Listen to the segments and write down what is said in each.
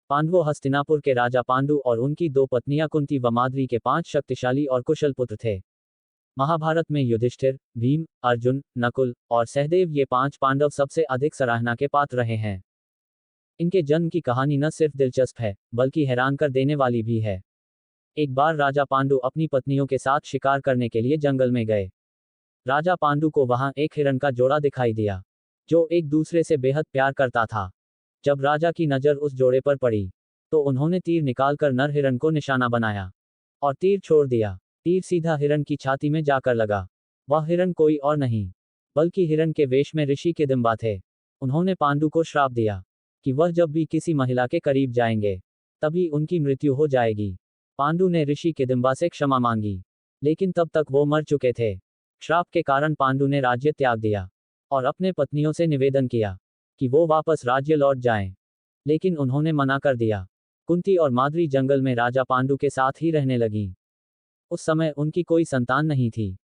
पांडवों हस्तिनापुर के राजा पांडु और उनकी दो पत्नियां कुंती व माद्री के 5 शक्तिशाली और कुशल पुत्र थे। महाभारत में युधिष्ठिर, भीम, अर्जुन, नकुल और सहदेव ये 5 पांडव सबसे अधिक सराहना के पात्र रहे हैं। इनके जन्म की कहानी न सिर्फ दिलचस्प है, बल्कि हैरान कर देने वाली भी है। एक बार राजा पांडु अपनी पत्नियों के साथ शिकार करने के लिए जंगल में गए। राजा पांडु को वहां एक हिरण का जोड़ा दिखाई दिया, जो एक दूसरे से बेहद प्यार करता था। जब राजा की नजर उस जोड़े पर पड़ी, तो उन्होंने तीर निकालकर नर हिरण को निशाना बनाया और तीर छोड़ दिया। तीर सीधा हिरण की छाती में जाकर लगा। वह हिरण कोई और नहीं, बल्कि हिरण के वेश में ऋषि किदिम्बा थे। उन्होंने पांडु को श्राप दिया कि वह जब भी किसी महिला के करीब जाएंगे, तभी उनकी मृत्यु हो जाएगी। पांडु ने ऋषि किदिम्बा से क्षमा मांगी, लेकिन तब तक वो मर चुके थे। श्राप के कारण पांडु ने राज्य त्याग दिया और अपने पत्नियों से निवेदन किया कि वो वापस राज्य लौट जाएं, लेकिन उन्होंने मना कर दिया। कुंती और माद्री जंगल में राजा पांडु के साथ ही रहने लगीं। उस समय उनकी कोई संतान नहीं थी।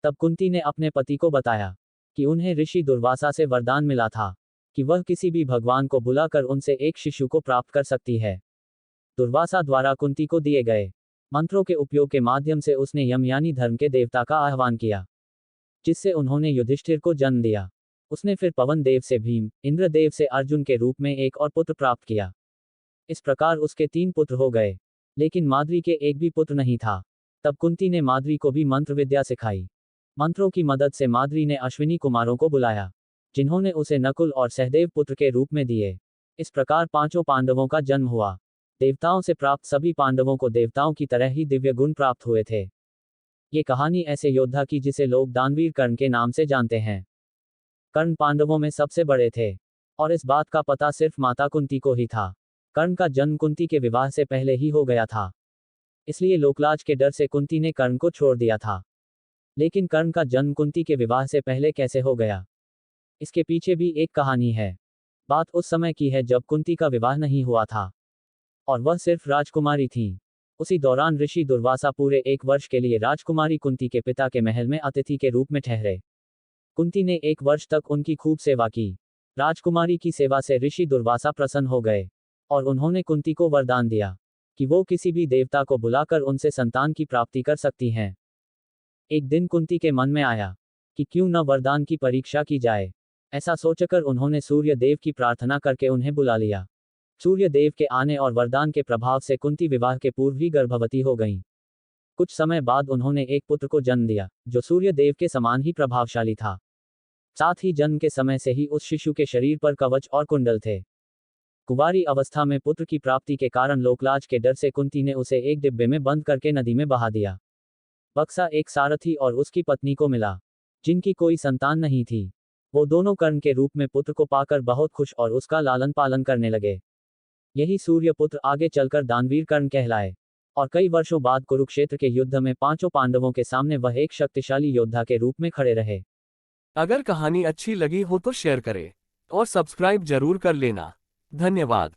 तब कुंती ने अपने पति को बताया कि उन्हें ऋषि दुर्वासा से वरदान मिला था कि वह किसी भी भगवान को बुलाकर उनसे एक शिशु को प्राप्त कर सकती है। दुर्वासा द्वारा कुंती को दिए गए मंत्रों के उपयोग के माध्यम से उसने यम यानी धर्म के देवता का आह्वान किया, जिससे उन्होंने युधिष्ठिर को जन्म दिया। उसने फिर पवन देव से भीम, इंद्र देव से अर्जुन के रूप में एक और पुत्र प्राप्त किया। इस प्रकार उसके 3 पुत्र हो गए, लेकिन माद्री के एक भी पुत्र नहीं था। तब कुंती ने माद्री को भी मंत्र विद्या सिखाई। मंत्रों की मदद से माद्री ने अश्विनी कुमारों को बुलाया, जिन्होंने उसे नकुल और सहदेव पुत्र के रूप में दिए। इस प्रकार 5 पांडवों का जन्म हुआ। देवताओं से प्राप्त सभी पांडवों को देवताओं की तरह ही दिव्य गुण प्राप्त हुए थे। ये कहानी ऐसे योद्धा की जिसे लोग दानवीर कर्ण के नाम से जानते हैं। कर्ण पांडवों में सबसे बड़े थे, और इस बात का पता सिर्फ माता कुंती को ही था। कर्ण का जन्म कुंती के विवाह से पहले ही हो गया था, इसलिए लोकलाज के डर से कुंती ने कर्ण को छोड़ दिया था। लेकिन कर्ण का जन्म कुंती के विवाह से पहले कैसे हो गया, इसके पीछे भी एक कहानी है। बात उस समय की है जब कुंती का विवाह नहीं हुआ था और वह सिर्फ राजकुमारी थी। उसी दौरान ऋषि दुर्वासा पूरे 1 वर्ष के लिए राजकुमारी कुंती के पिता के महल में अतिथि के रूप में ठहरे। कुंती ने 1 वर्ष तक उनकी खूब सेवा की। राजकुमारी की सेवा से ऋषि दुर्वासा प्रसन्न हो गए और उन्होंने कुंती को वरदान दिया कि वो किसी भी देवता को बुलाकर उनसे संतान की प्राप्ति कर सकती हैं। एक दिन कुंती के मन में आया कि क्यों न वरदान की परीक्षा की जाए। ऐसा सोचकर उन्होंने सूर्य देव की प्रार्थना करके उन्हें बुला लिया। सूर्य देव के आने और वरदान के प्रभाव से कुंती विवाह के पूर्व ही गर्भवती हो गईं। कुछ समय बाद उन्होंने एक पुत्र को जन्म दिया, जो सूर्य देव के समान ही प्रभावशाली था। साथ ही जन्म के समय से ही उस शिशु के शरीर पर कवच और कुंडल थे। कुंवारी अवस्था में पुत्र की प्राप्ति के कारण लोकलाज के डर से कुंती ने उसे एक डिब्बे में बंद करके नदी में बहा दिया। बक्सा एक सारथी और उसकी पत्नी को मिला, जिनकी कोई संतान नहीं थी। वो दोनों कर्ण के रूप में पुत्र को पाकर बहुत खुश और उसका लालन पालन करने लगे। यही सूर्य पुत्र आगे चलकर दानवीर कर्ण कहलाए और कई वर्षों बाद कुरुक्षेत्र के युद्ध में 5 पांडवों के सामने वह एक शक्तिशाली योद्धा के रूप में खड़े रहे। अगर कहानी अच्छी लगी हो तो शेयर करें और सब्सक्राइब जरूर कर लेना। धन्यवाद।